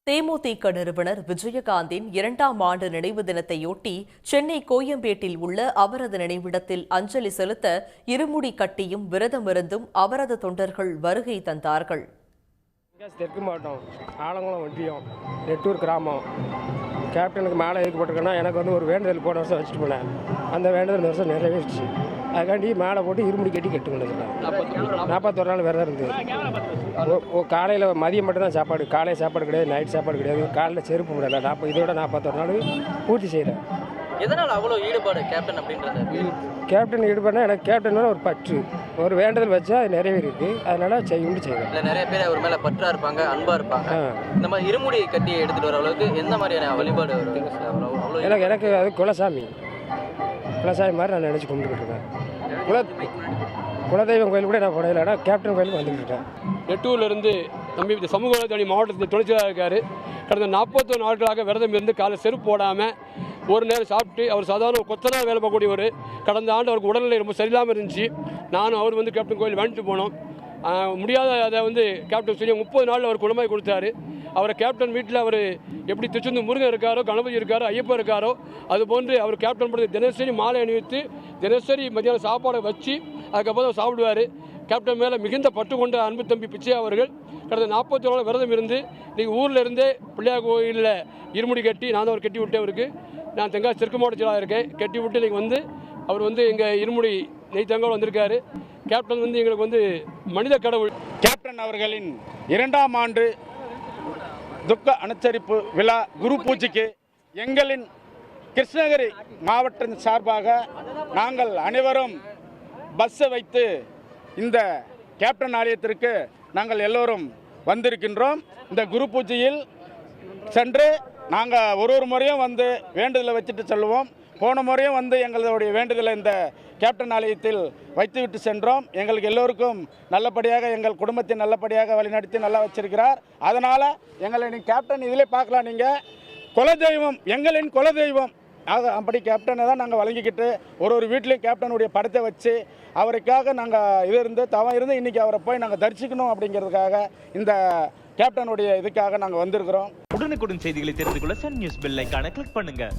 தேமுதிக நிறுவனர் விஜயகாந்தின் 2ஆம் ஆண்டு நினைவு தினத்தையொட்டி சென்னை கோயம்பேட்டில் உள்ள அவரது நினைவிடத்தில் அஞ்சலி செலுத்த இருமுடி கட்டியும் விரதமிருந்தும் அவரது தொண்டர்கள் வருகை தந்தார்கள். தெற்கு மாவட்டம் ஆலங்குளம் ஒன்றியம் நெட்டூர் கிராமம். கேப்டனுக்கு மேலே எதுக்கு போட்டிருக்கேன்னா, எனக்கு ஒரு வேண்டுதல் போன வருஷம் வச்சுட்டு போனேன். அந்த வேண்டுதல் இந்த வருஷம் நிறைவேறிச்சு. அதுக்காண்டி மேலே போட்டு இருமுடி கட்டி கொண்டுருக்கேன். 41 நாள் விரதம் இருந்து காலையில் மதியம் மட்டும்தான் சாப்பாடு. காலை சாப்பாடு கிடையாது, நைட் சாப்பாடு கிடையாது. காலையில் செருப்பு விடலை. இதோட 41 நாள் பூர்த்தி செய்கிறேன். எதனால் அவ்வளோ ஈடுபாடு கேப்டன் அப்படின்றது? கேப்டன் ஈடுபாடுனா எனக்கு கேப்டன் மேலே ஒரு பற்று, ஒரு வேண்டுதல் வச்சா அது நிறைவேறிருக்கு. அதனால செய்வேன். இல்லை, நிறைய பேர் அவர் மேலே பற்றா இருப்பாங்க, அன்பாக இருப்பாங்க. இந்த மாதிரி இருமுடி கட்டி எடுத்துகிட்டு வர அளவுக்கு எந்த மாதிரியான வழிபாடு எனக்கு அது குலசாமி மாதிரி நான் நினச்சி கும்பிட்டுக்கிட்டு இருக்கேன். குலதெய்வம் கோயில் கூட நான் போனதில்லை. ஆனால் கேப்டன் கோயிலுக்கு வந்துட்டு இருக்கேன். நெட்டூர்லேருந்து தம்பி சமூக தனி மாவட்டத்தில் துணைச்சலாக இருக்கார். கடந்த 41 நாட்களாக விரதம் இருந்து காலை செருப்பு போடாமல் ஒரு நேரம் சாப்பிட்டு அவர் சாதாரண கொத்தனாக வேலை பார்க்கக்கூடியவர். கடந்த ஆண்டு அவருக்கு உடல்நிலை ரொம்ப சரியில்லாமல் இருந்துச்சு. நானும் அவர் கேப்டன் கோயில் வேண்டிட்டு போனோம். முடியாத அதை கேப்டன் சொல்லி 30 நாளில் அவர் குணமாய் கொடுத்தாரு. அவரை கேப்டன் வீட்டில் அவர் எப்படி திருச்செந்தூர் முருகன் இருக்காரோ, கணபதி இருக்காரோ, ஐயப்பா இருக்காரோ, அதுபோன்று அவர் கேப்டன் படுத்த தினசரி மாலை அணிவித்து தினசரி மத்தியானம் சாப்பாடை வச்சு அதுக்கப்புறம் தான் சாப்பிடுவார். கேப்டன் மேலே மிகுந்த பட்டு கொண்ட அன்பு தம்பி பிச்சை அவர்கள் கடந்த 40 நாள் விரதம் இருந்து இன்றைக்கி ஊரில் இருந்தே பிள்ளையார் கோயிலில் இருமுடி கட்டி நான் தான் அவர் கட்டி விட்டேன். அவருக்கு நான் தென்காசி தெற்கு மாவட்டத்தில் இருக்கேன். கட்டி விட்டு இன்றைக்கி அவர் எங்கள் இருமுடி நெய்த்தங்கோடு வந்திருக்காரு. கேப்டன் எங்களுக்கு மனித கடவுள். கேப்டன் அவர்களின் 2ஆம் ஆண்டு துக்க அனுசரிப்பு விழா குரு பூஜைக்கு எங்களின் கிருஷ்ணகிரி மாவட்டத்தின் சார்பாக நாங்கள் அனைவரும் பஸ்ஸை வைத்து இந்த கேப்டன் ஆலயத்திற்கு நாங்கள் எல்லோரும் வந்திருக்கின்றோம். இந்த குரு பூஜையில் சென்று நாங்கள் ஒரு முறையும் வேண்டுதலை வச்சுட்டு செல்வோம். போன முறையும் எங்களுடைய வேண்டுதலை இந்த கேப்டன் ஆலயத்தில் வைத்துவிட்டு சென்றோம். எங்களுக்கு எல்லோருக்கும் நல்லபடியாக எங்கள் குடும்பத்தை நல்லபடியாக வழிநடத்தி நல்லா வச்சிருக்கிறார். அதனால் எங்களை கேப்டன் இதிலே பார்க்கலாம். நீங்கள் குலதெய்வம், எங்களின் குலதெய்வம். அப்படி கேப்டனை தான் நாங்கள் வழங்கிக்கிட்டு ஒரு வீட்லேயும் கேப்டனுடைய படத்தை வச்சு அவருக்காக நாங்கள் தவம் இருந்து இன்றைக்கி அவரை போய் நாங்கள் தரிசிக்கணும் அப்படிங்கிறதுக்காக இந்த கேப்டனுடைய இதுக்காக நாங்கள் வந்திருக்கிறோம். உடனுக்குடன் செய்திகளை தெரிந்து கொள்ள சன் நியூஸ் பெல் ஐகானை கிளிக் பண்ணுங்கள்.